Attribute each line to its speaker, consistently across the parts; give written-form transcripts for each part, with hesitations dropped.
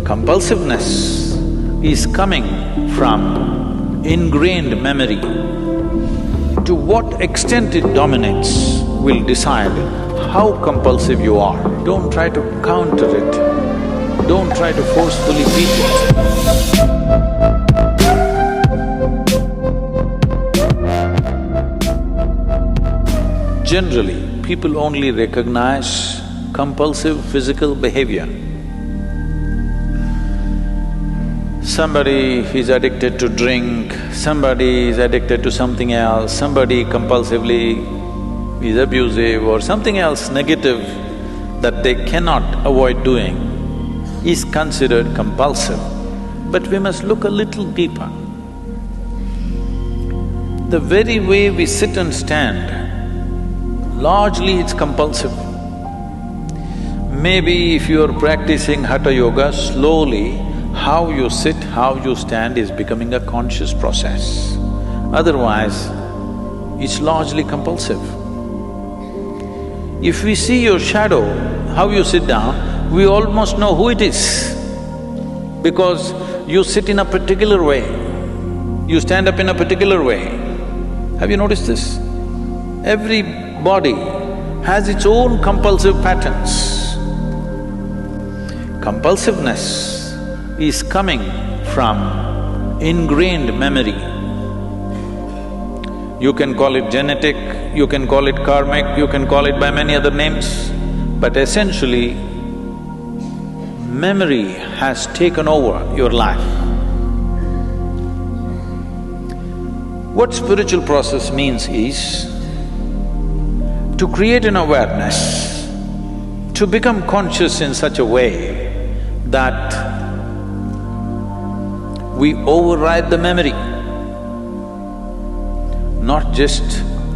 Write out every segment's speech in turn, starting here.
Speaker 1: Compulsiveness is coming from ingrained memory. To what extent it dominates will decide how compulsive you are. Don't try to counter it, don't try to forcefully beat it. Generally, people only recognize compulsive physical behavior. Somebody is addicted to drink, somebody is addicted to something else, somebody compulsively is abusive or something else negative that they cannot avoid doing is considered compulsive. But we must look a little deeper. The very way we sit and stand, largely it's compulsive. Maybe if you are practicing Hatha Yoga, slowly how you sit, how you stand is becoming a conscious process. Otherwise, it's largely compulsive. If we see your shadow, how you sit down, we almost know who it is, because you sit in a particular way, you stand up in a particular way. Have you noticed this? Every body has its own compulsive patterns. Compulsiveness is coming from ingrained memory. You can call it genetic, you can call it karmic, you can call it by many other names, but essentially, memory has taken over your life. What spiritual process means is to create an awareness, to become conscious in such a way that we override the memory, not just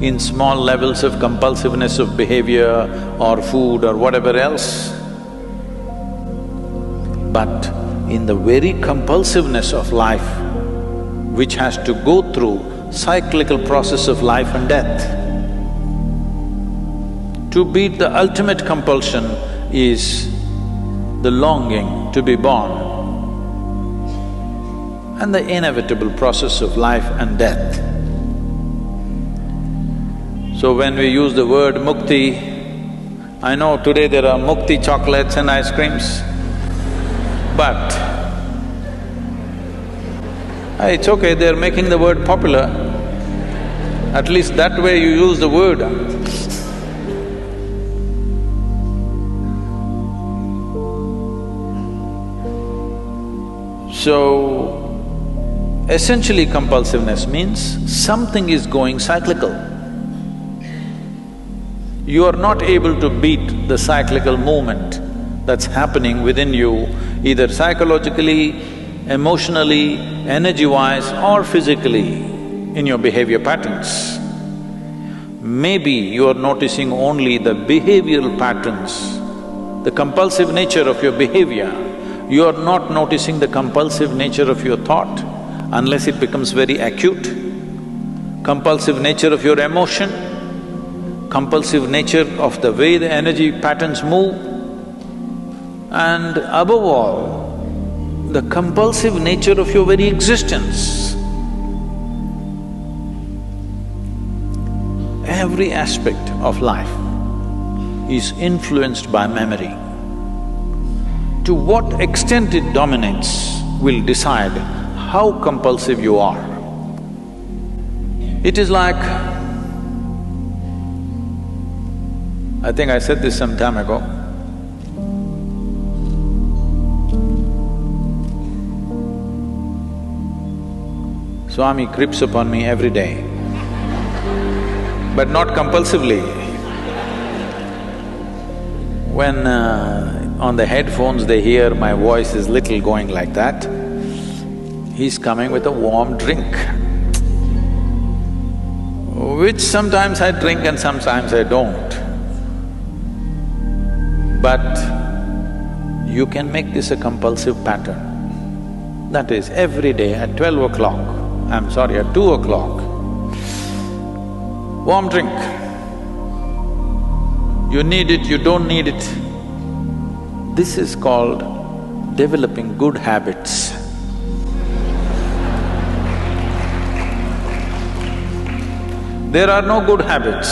Speaker 1: in small levels of compulsiveness of behavior or food or whatever else, but in the very compulsiveness of life, which has to go through cyclical process of life and death. To beat the ultimate compulsion is the longing to be born and the inevitable process of life and death. So when we use the word mukti, I know today there are mukti chocolates and ice creams, but it's okay, they're making the word popular. At least that way you use the word. So, essentially compulsiveness means something is going cyclical. You are not able to beat the cyclical movement that's happening within you, either psychologically, emotionally, energy-wise or physically in your behavior patterns. Maybe you are noticing only the behavioral patterns, the compulsive nature of your behavior. You are not noticing the compulsive nature of your thought unless it becomes very acute. Compulsive nature of your emotion, compulsive nature of the way the energy patterns move, and above all, the compulsive nature of your very existence. Every aspect of life is influenced by memory. To what extent it dominates will decide how compulsive you are. It is like… I think I said this some time ago. Swami creeps upon me every day, but not compulsively. When on the headphones they hear my voice is little going like that, he's coming with a warm drink, which sometimes I drink and sometimes I don't. But you can make this a compulsive pattern. That is, every day at 12 o'clock, at 2 o'clock, warm drink. You need it, you don't need it. This is called developing good habits. There are no good habits.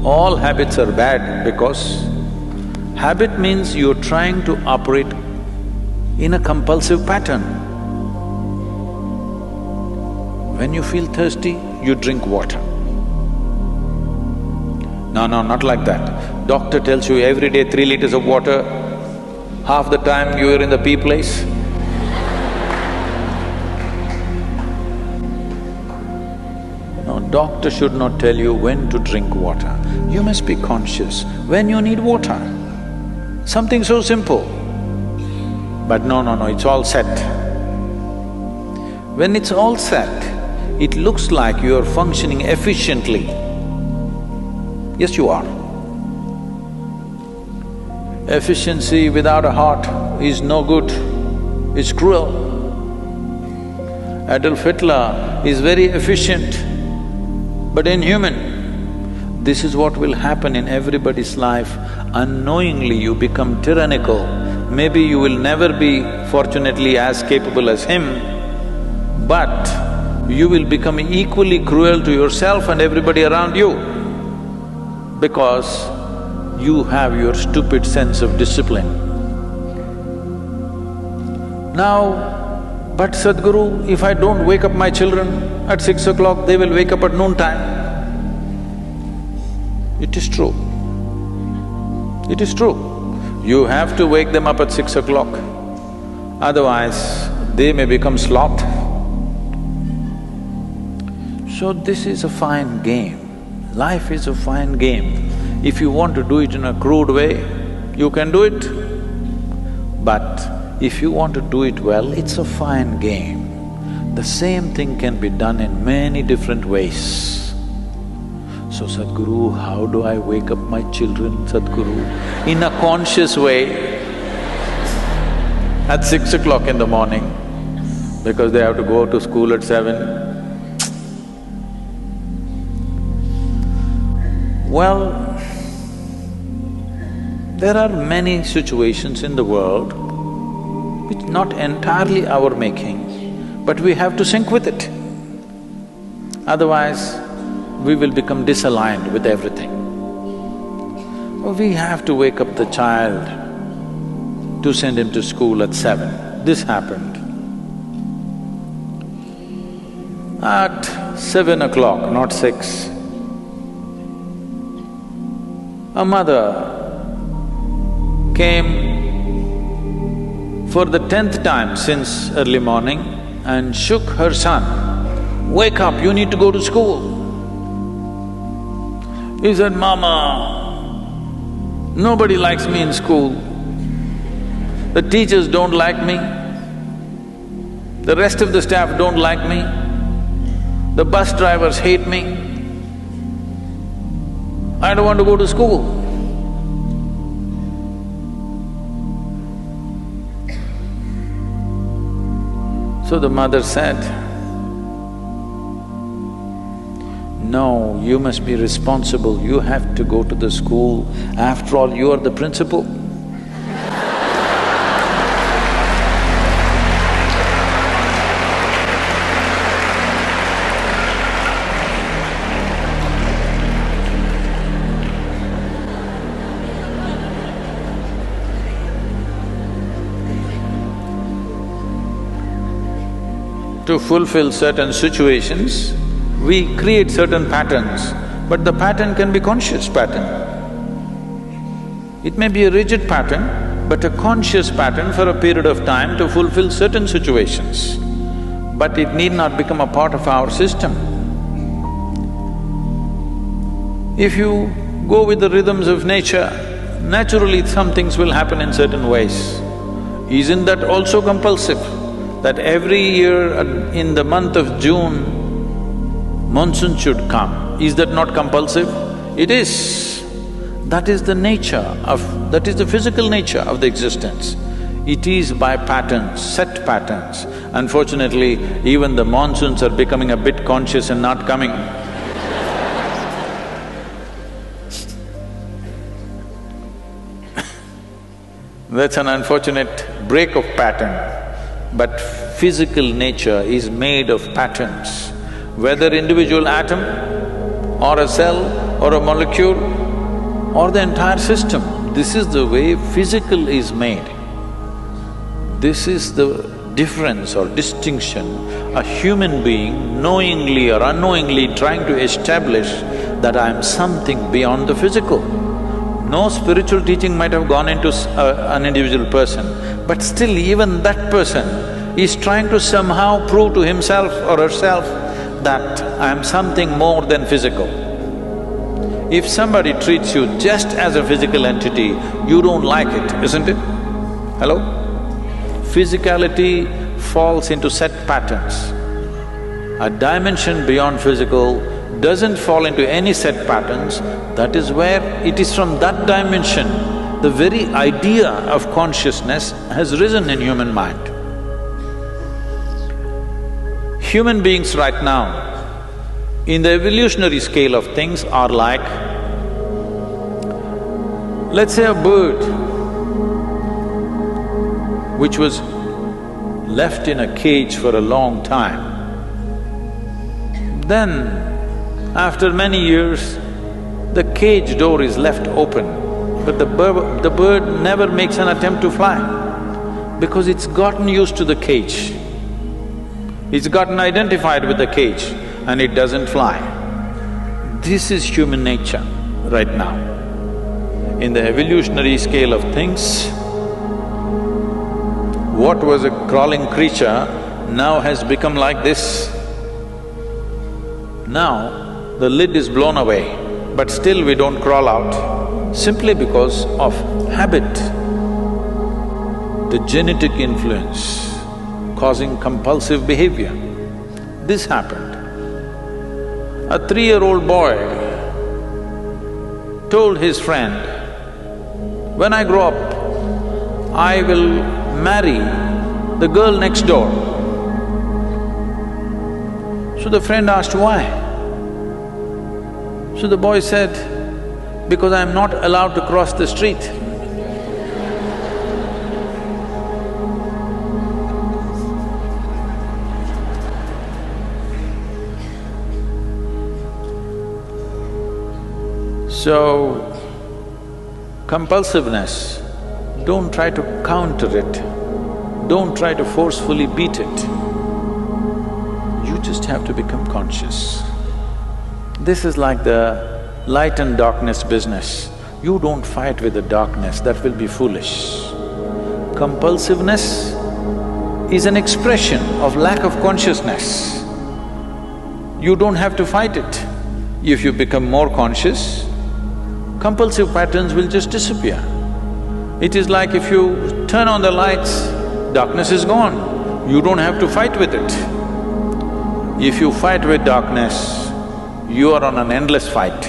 Speaker 1: All habits are bad because habit means you're trying to operate in a compulsive pattern. When you feel thirsty, you drink water. No, not like that. Doctor tells you every day 3 liters of water, half the time you are in the pee place. No, doctor should not tell you when to drink water. You must be conscious when you need water. Something so simple. But no, it's all set. When it's all set, it looks like you are functioning efficiently. Yes, you are. Efficiency without a heart is no good, it's cruel. Adolf Hitler is very efficient, but inhuman. This is what will happen in everybody's life. Unknowingly you become tyrannical. Maybe you will never be, fortunately, as capable as him, but you will become equally cruel to yourself and everybody around you because you have your stupid sense of discipline. Now, but Sadhguru, if I don't wake up my children at 6 o'clock, they will wake up at noontime. It is true. It is true. You have to wake them up at 6 o'clock, otherwise they may become sloth. So this is a fine game. Life is a fine game. If you want to do it in a crude way, you can do it. But if you want to do it well, it's a fine game. The same thing can be done in many different ways. So, Sadhguru, how do I wake up my children, Sadhguru? In a conscious way, at 6 o'clock in the morning, because they have to go to school at 7. Well, there are many situations in the world which not entirely our making, but we have to sync with it. Otherwise, we will become disaligned with everything. We have to wake up the child to send him to school at 7. This happened. At 7 o'clock, not 6, a mother came for the 10th time since early morning and shook her son, "Wake up, you need to go to school." He said, "Mama, nobody likes me in school. The teachers don't like me. The rest of the staff don't like me. The bus drivers hate me. I don't want to go to school." So the mother said, "No, you must be responsible, you have to go to the school. After all, you are the principal." To fulfill certain situations, we create certain patterns, but the pattern can be conscious pattern. It may be a rigid pattern, but a conscious pattern for a period of time to fulfill certain situations. But it need not become a part of our system. If you go with the rhythms of nature, naturally some things will happen in certain ways. Isn't that also compulsive? That every year in the month of June, monsoon should come. Is that not compulsive? It is. That is the nature that is the physical nature of the existence. It is by patterns, set patterns. Unfortunately, even the monsoons are becoming a bit conscious and not coming. That's an unfortunate break of pattern. But physical nature is made of patterns. Whether individual atom or a cell or a molecule or the entire system, this is the way physical is made. This is the difference or distinction a human being knowingly or unknowingly trying to establish that I am something beyond the physical. No spiritual teaching might have gone into an individual person, but still even that person is trying to somehow prove to himself or herself that I am something more than physical. If somebody treats you just as a physical entity, you don't like it, isn't it? Hello? Physicality falls into set patterns. A dimension beyond physical doesn't fall into any set patterns. That is where it is from that dimension the very idea of consciousness has risen in human mind. Human beings right now, in the evolutionary scale of things, are like, let's say a bird which was left in a cage for a long time. Then, after many years, the cage door is left open, but the bird never makes an attempt to fly because it's gotten used to the cage. It's gotten identified with the cage and it doesn't fly. This is human nature right now. In the evolutionary scale of things, what was a crawling creature now has become like this. Now, the lid is blown away, but still we don't crawl out, simply because of habit. The genetic influence causing compulsive behavior. This happened. A 3-year-old boy told his friend, "When I grow up, I will marry the girl next door." So the friend asked, "Why?" So the boy said, "Because I'm not allowed to cross the street." So, compulsiveness, don't try to counter it, don't try to forcefully beat it. You just have to become conscious. This is like the light and darkness business. You don't fight with the darkness, that will be foolish. Compulsiveness is an expression of lack of consciousness. You don't have to fight it. If you become more conscious, compulsive patterns will just disappear. It is like if you turn on the lights, darkness is gone. You don't have to fight with it. If you fight with darkness, you are on an endless fight.